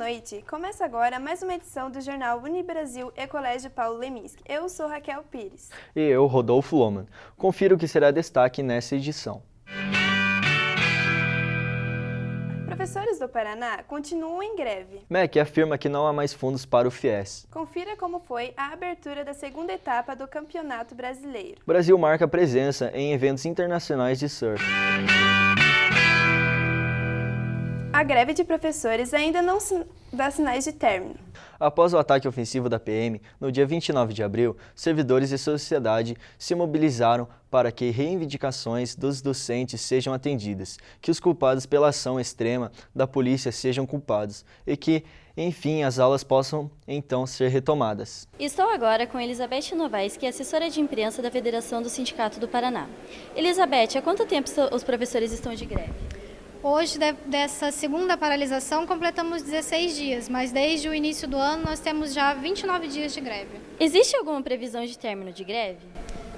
noite! Começa agora mais uma edição do jornal Unibrasil e Colégio Paulo Leminski. Eu sou Raquel Pires. E eu, Rodolfo Loman. Confira o que será destaque nessa edição. Professores do Paraná continuam em greve. MEC afirma que não há mais fundos para o FIES. Confira como foi a abertura da segunda etapa do Campeonato Brasileiro. O Brasil marca presença em eventos internacionais de surf. A greve de professores ainda não dá sinais de término. Após o ataque ofensivo da PM, no dia 29 de abril, servidores e sociedade se mobilizaram para que reivindicações dos docentes sejam atendidas, que os culpados pela ação extrema da polícia sejam culpados e que, enfim, as aulas possam então ser retomadas. Estou agora com Elizabeth Novaes, que é assessora de imprensa da Federação do Sindicato do Paraná. Elizabeth, há quanto tempo os professores estão de greve? Hoje, dessa segunda paralisação, completamos 16 dias, mas desde o início do ano nós temos já 29 dias de greve. Existe alguma previsão de término de greve?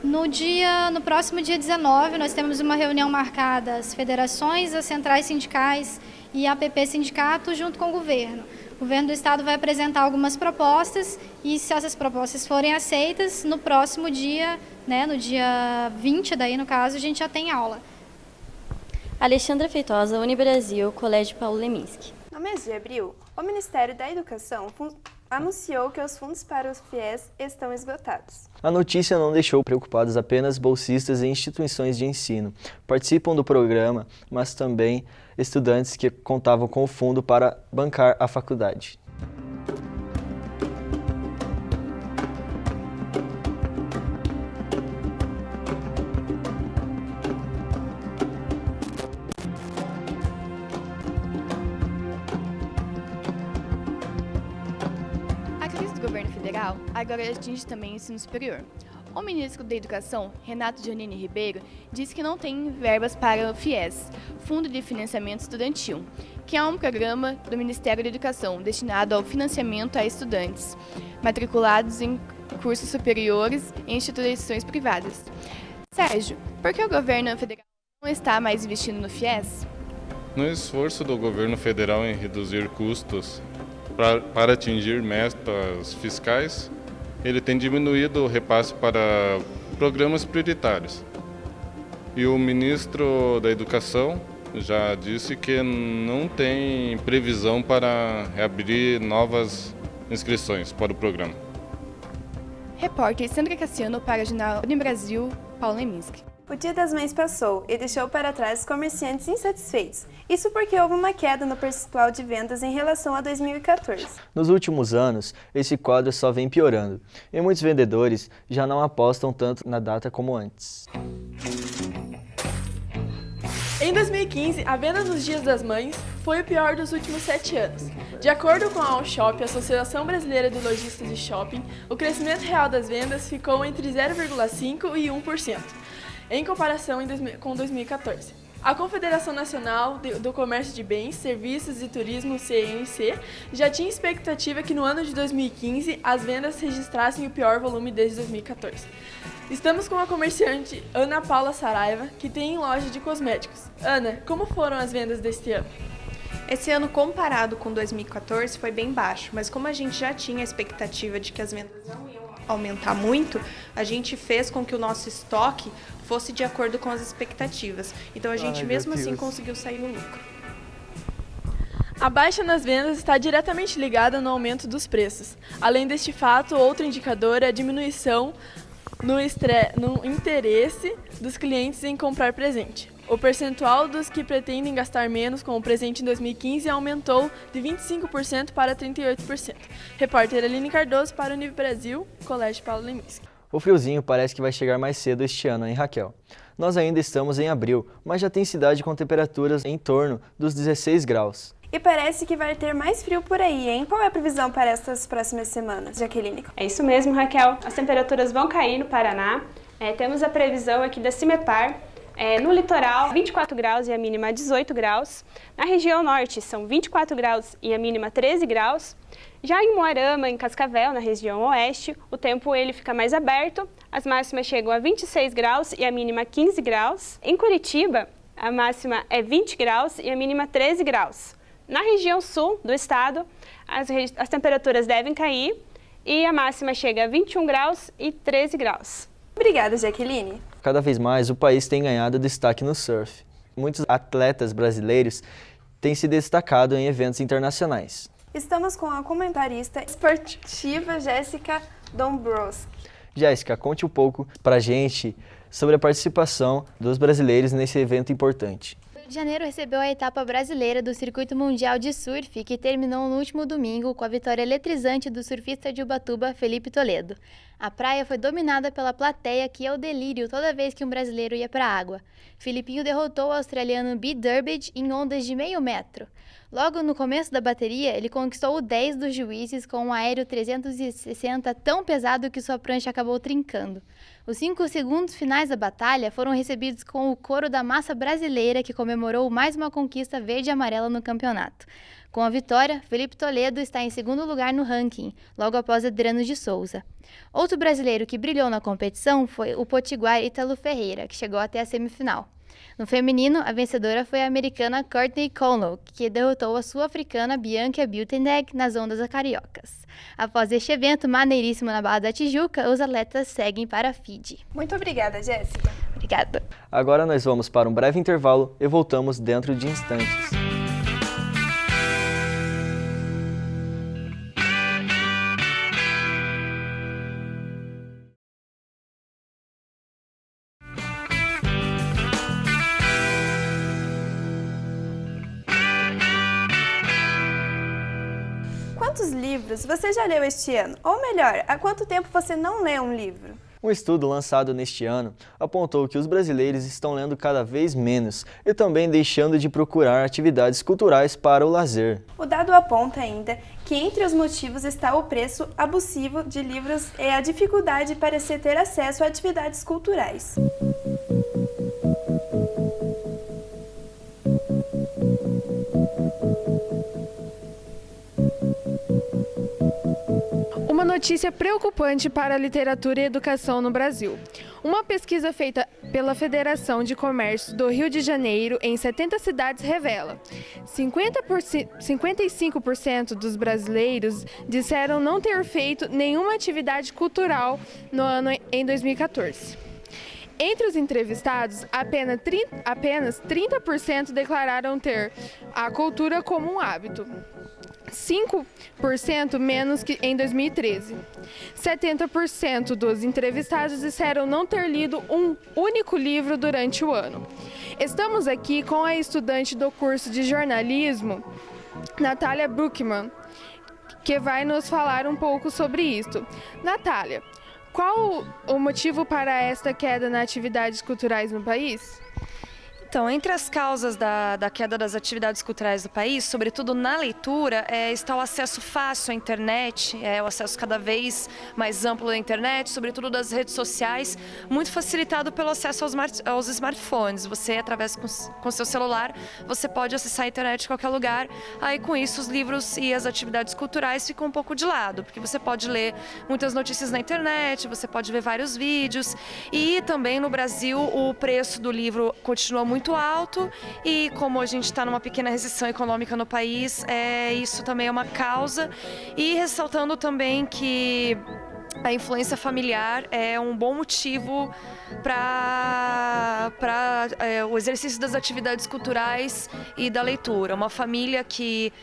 No próximo dia 19, nós temos uma reunião marcada, as federações, as centrais sindicais e a APP Sindicato junto com o governo. O governo do estado vai apresentar algumas propostas e, se essas propostas forem aceitas, no próximo dia, no dia 20, daí no caso, a gente já tem aula. Alexandra Feitosa, Unibrasil, Colégio Paulo Leminski. No mês de abril, o Ministério da Educação anunciou que os fundos para os FIES estão esgotados. A notícia não deixou preocupados apenas bolsistas e instituições de ensino. Participam do programa, mas também estudantes que contavam com o fundo para bancar a faculdade. O governo federal agora atinge também o ensino superior. O ministro da Educação, Renato Giannini Ribeiro, disse que não tem verbas para o FIES, Fundo de Financiamento Estudantil, que é um programa do Ministério da Educação destinado ao financiamento a estudantes matriculados em cursos superiores em instituições privadas. Sérgio, por que o governo federal não está mais investindo no FIES? No esforço do governo federal em reduzir custos para atingir metas fiscais, ele tem diminuído o repasse para programas prioritários. E o ministro da Educação já disse que não tem previsão para reabrir novas inscrições para o programa. Repórter Sandra Cassiano para o jornal Unibrasil, Paulo Leminski. O Dia das Mães passou e deixou para trás os comerciantes insatisfeitos. Isso porque houve uma queda no percentual de vendas em relação a 2014. Nos últimos anos, esse quadro só vem piorando, e muitos vendedores já não apostam tanto na data como antes. Em 2015, a venda nos Dias das Mães foi o pior dos últimos 7 anos. De acordo com a Allshop, a Associação Brasileira de Lojistas de Shopping, o crescimento real das vendas ficou entre 0,5% e 1%. Em comparação com 2014. A Confederação Nacional do Comércio de Bens, Serviços e Turismo, CNC, já tinha expectativa que no ano de 2015 as vendas registrassem o pior volume desde 2014. Estamos com a comerciante Ana Paula Saraiva, que tem loja de cosméticos. Ana, como foram as vendas deste ano? Esse ano, comparado com 2014, foi bem baixo, mas como a gente já tinha a expectativa de que as vendas não iam aumentar muito, a gente fez com que o nosso estoque fosse de acordo com as expectativas. Então a gente mesmo assim conseguiu sair no lucro. A baixa nas vendas está diretamente ligada no aumento dos preços. Além deste fato, outro indicador é a diminuição no interesse dos clientes em comprar presente. O percentual dos que pretendem gastar menos com o presente em 2015 aumentou de 25% para 38%. Repórter Aline Cardoso para o Unibrasil, Colégio Paulo Leminski. O friozinho parece que vai chegar mais cedo este ano, hein, Raquel? Nós ainda estamos em abril, mas já tem cidade com temperaturas em torno dos 16 graus. E parece que vai ter mais frio por aí, hein? Qual é a previsão para estas próximas semanas, Jaqueline? É isso mesmo, Raquel. As temperaturas vão cair no Paraná. Temos a previsão aqui da CIMEPAR. No litoral, 24 graus e a mínima 18 graus. Na região norte, são 24 graus e a mínima 13 graus. Já em Moarama, em Cascavel, na região oeste, o tempo ele fica mais aberto. As máximas chegam a 26 graus e a mínima 15 graus. Em Curitiba, a máxima é 20 graus e a mínima 13 graus. Na região sul do estado, as temperaturas devem cair e a máxima chega a 21 graus e 13 graus. Obrigada, Jaqueline. Cada vez mais o país tem ganhado destaque no surf. Muitos atletas brasileiros têm se destacado em eventos internacionais. Estamos com a comentarista esportiva Jéssica Dombrowski. Jéssica, conte um pouco pra gente sobre a participação dos brasileiros nesse evento importante. O Rio de Janeiro recebeu a etapa brasileira do Circuito Mundial de Surf, que terminou no último domingo com a vitória eletrizante do surfista de Ubatuba, Felipe Toledo. A praia foi dominada pela plateia, que é o delírio toda vez que um brasileiro ia para a água. Filipinho derrotou o australiano B. Durbridge em ondas de meio metro. Logo no começo da bateria, ele conquistou o 10 dos juízes com um aéreo 360 tão pesado que sua prancha acabou trincando. Os 5 segundos finais da batalha foram recebidos com o coro da massa brasileira, que comemorou mais uma conquista verde e amarela no campeonato. Com a vitória, Felipe Toledo está em segundo lugar no ranking, logo após Adriano de Souza. Outro brasileiro que brilhou na competição foi o potiguar Ítalo Ferreira, que chegou até a semifinal. No feminino, a vencedora foi a americana Courtney Conlow, que derrotou a sul-africana Bianca Buitendeg nas ondas cariocas. Após este evento maneiríssimo na Barra da Tijuca, os atletas seguem para a Fiji. Muito obrigada, Jéssica. Obrigada. Agora nós vamos para um breve intervalo e voltamos dentro de instantes. Quantos livros você já leu este ano? Ou melhor, há quanto tempo você não lê um livro? Um estudo lançado neste ano apontou que os brasileiros estão lendo cada vez menos e também deixando de procurar atividades culturais para o lazer. O dado aponta ainda que entre os motivos está o preço abusivo de livros e a dificuldade para se ter acesso a atividades culturais. Uma notícia preocupante para a literatura e educação no Brasil. Uma pesquisa feita pela Federação de Comércio do Rio de Janeiro em 70 cidades revela: 55% dos brasileiros disseram não ter feito nenhuma atividade cultural no ano em 2014. Entre os entrevistados, apenas 30% declararam ter a cultura como um hábito. 5% menos que em 2013. 70% dos entrevistados disseram não ter lido um único livro durante o ano. Estamos aqui com a estudante do curso de jornalismo, Natália Bruckmann, que vai nos falar um pouco sobre isso. Natália, qual o motivo para esta queda nas atividades culturais no país? Então, entre as causas da queda das atividades culturais do país, sobretudo na leitura, está o acesso fácil à internet, o acesso cada vez mais amplo à internet, sobretudo das redes sociais, muito facilitado pelo acesso aos smartphones. Você, através com seu celular, você pode acessar a internet em qualquer lugar. Aí, com isso, os livros e as atividades culturais ficam um pouco de lado, porque você pode ler muitas notícias na internet, você pode ver vários vídeos. E também no Brasil, o preço do livro continua muito alto e como a gente está numa pequena recessão econômica no país, isso também é uma causa. E ressaltando também que a influência familiar é um bom motivo para o exercício das atividades culturais e da leitura. Uma família que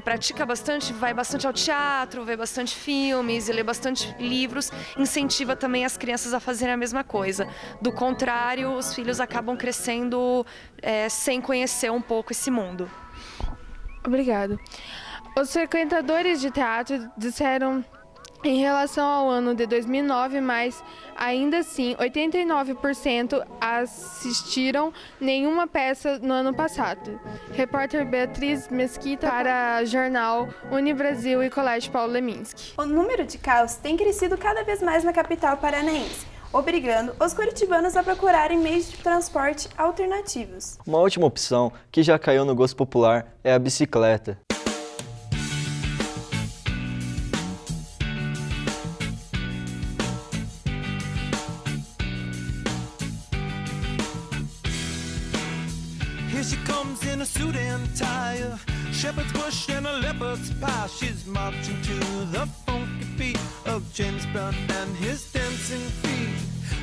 pratica bastante, vai bastante ao teatro, vê bastante filmes e lê bastante livros, incentiva também as crianças a fazerem a mesma coisa. Do contrário, os filhos acabam crescendo sem conhecer um pouco esse mundo. Obrigada. Os frequentadores de teatro disseram em relação ao ano de 2009, mas ainda assim 89% assistiram nenhuma peça no ano passado. Repórter Beatriz Mesquita para o jornal Unibrasil e Colégio Paulo Leminski. O número de casos tem crescido cada vez mais na capital paranaense, obrigando os curitibanos a procurarem meios de transporte alternativos. Uma ótima opção que já caiu no gosto popular é a bicicleta. she comes in a suit and tie, a shepherd's bush and a leopard's pie. She's marching to the funky beat of James Brown and his dancing feet.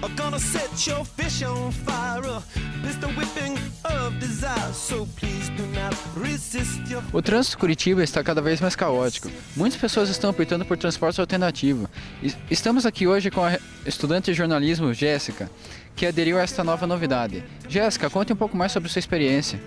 I'm gonna set your fish on fire, pistol whipping of desire. So please do not resist your... O trânsito de Curitiba está cada vez mais caótico. Muitas pessoas estão optando por transporte alternativo. Estamos aqui hoje com a estudante de jornalismo, Jéssica, que aderiu a esta nova novidade. Jéssica, conte um pouco mais sobre sua experiência.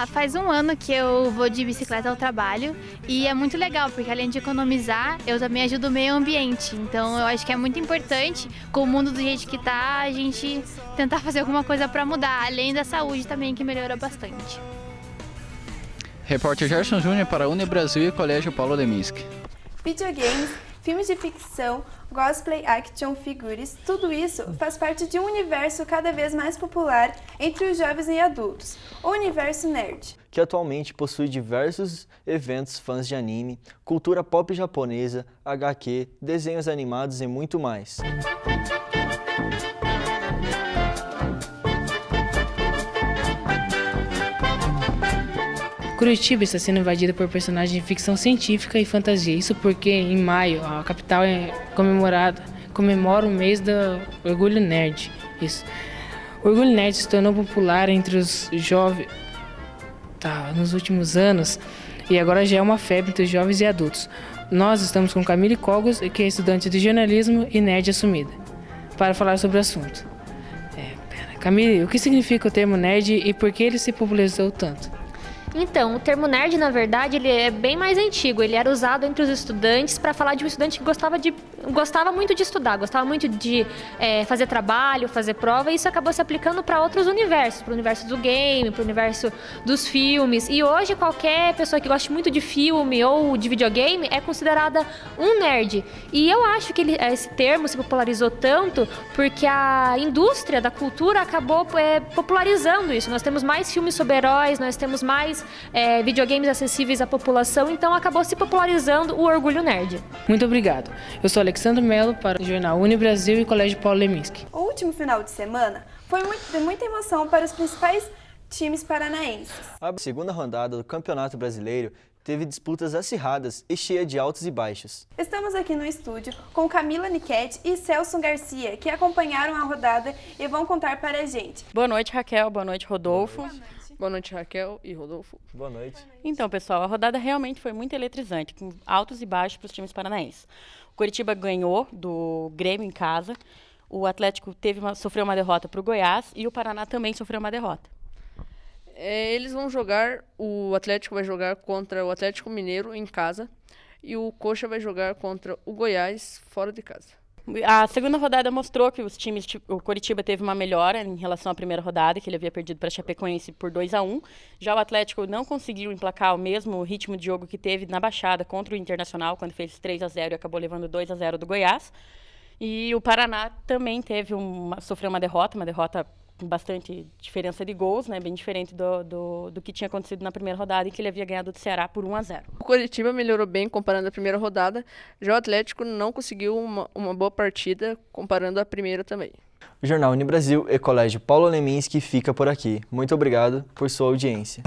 Faz um ano que eu vou de bicicleta ao trabalho e é muito legal, porque além de economizar, eu também ajudo o meio ambiente. Então eu acho que é muito importante, com o mundo do jeito que tá, a gente tentar fazer alguma coisa para mudar, além da saúde também, que melhora bastante. Repórter Gerson Júnior para a Unibrasil e Colégio Paulo Leminski. Videogames, filmes de ficção, cosplay, action figures, tudo isso faz parte de um universo cada vez mais popular entre os jovens e adultos, o universo nerd. Que atualmente possui diversos eventos fãs de anime, cultura pop japonesa, HQ, desenhos animados e muito mais. Curitiba está sendo invadida por personagens de ficção científica e fantasia. Isso porque em maio a capital comemora o mês do Orgulho Nerd. Isso. O Orgulho Nerd se tornou popular entre os jovens nos últimos anos e agora já é uma febre entre os jovens e adultos. Nós estamos com Camille Cogos, que é estudante de jornalismo e nerd assumida, para falar sobre o assunto. Camille, o que significa o termo nerd e por que ele se popularizou tanto? Então, o termo nerd, na verdade, ele é bem mais antigo. Ele era usado entre os estudantes para falar de um estudante que gostava muito de estudar, gostava muito de fazer trabalho, fazer prova, e isso acabou se aplicando para outros universos, para o universo do game, para o universo dos filmes. E hoje, qualquer pessoa que goste muito de filme ou de videogame é considerada um nerd. E eu acho que esse termo se popularizou tanto porque a indústria da cultura acabou popularizando isso. Nós temos mais filmes sobre heróis, nós temos mais videogames acessíveis à população, então acabou se popularizando o orgulho nerd. Muito obrigado. Eu sou Alexandre Melo para o jornal Unibrasil e Colégio Paulo Leminski. O último final de semana foi de muita emoção para os principais times paranaenses. A segunda rodada do Campeonato Brasileiro teve disputas acirradas e cheia de altos e baixos. Estamos aqui no estúdio com Camila Niquete e Celso Garcia, que acompanharam a rodada e vão contar para a gente. Boa noite, Raquel. Boa noite, Rodolfo. Boa noite. Boa noite, Raquel e Rodolfo. Boa noite. Então, pessoal, a rodada realmente foi muito eletrizante, com altos e baixos para os times paranaenses. O Curitiba ganhou do Grêmio em casa, o Atlético sofreu uma derrota para o Goiás e o Paraná também sofreu uma derrota. Eles vão jogar, o Atlético vai jogar contra o Atlético Mineiro em casa e o Coxa vai jogar contra o Goiás fora de casa. A segunda rodada mostrou que o Curitiba teve uma melhora em relação à primeira rodada, que ele havia perdido para a Chapecoense por 2-1. Já o Atlético não conseguiu emplacar o mesmo ritmo de jogo que teve na Baixada contra o Internacional, quando fez 3-0 e acabou levando 2-0 do Goiás. E o Paraná também sofreu uma derrota com bastante diferença de gols, né, bem diferente do que tinha acontecido na primeira rodada, em que ele havia ganhado do Ceará por 1-0. O Curitiba melhorou bem comparando a primeira rodada, já o Atlético não conseguiu uma boa partida comparando a primeira também. O Jornal Unibrasil e Colégio Paulo Leminski fica por aqui. Muito obrigado por sua audiência.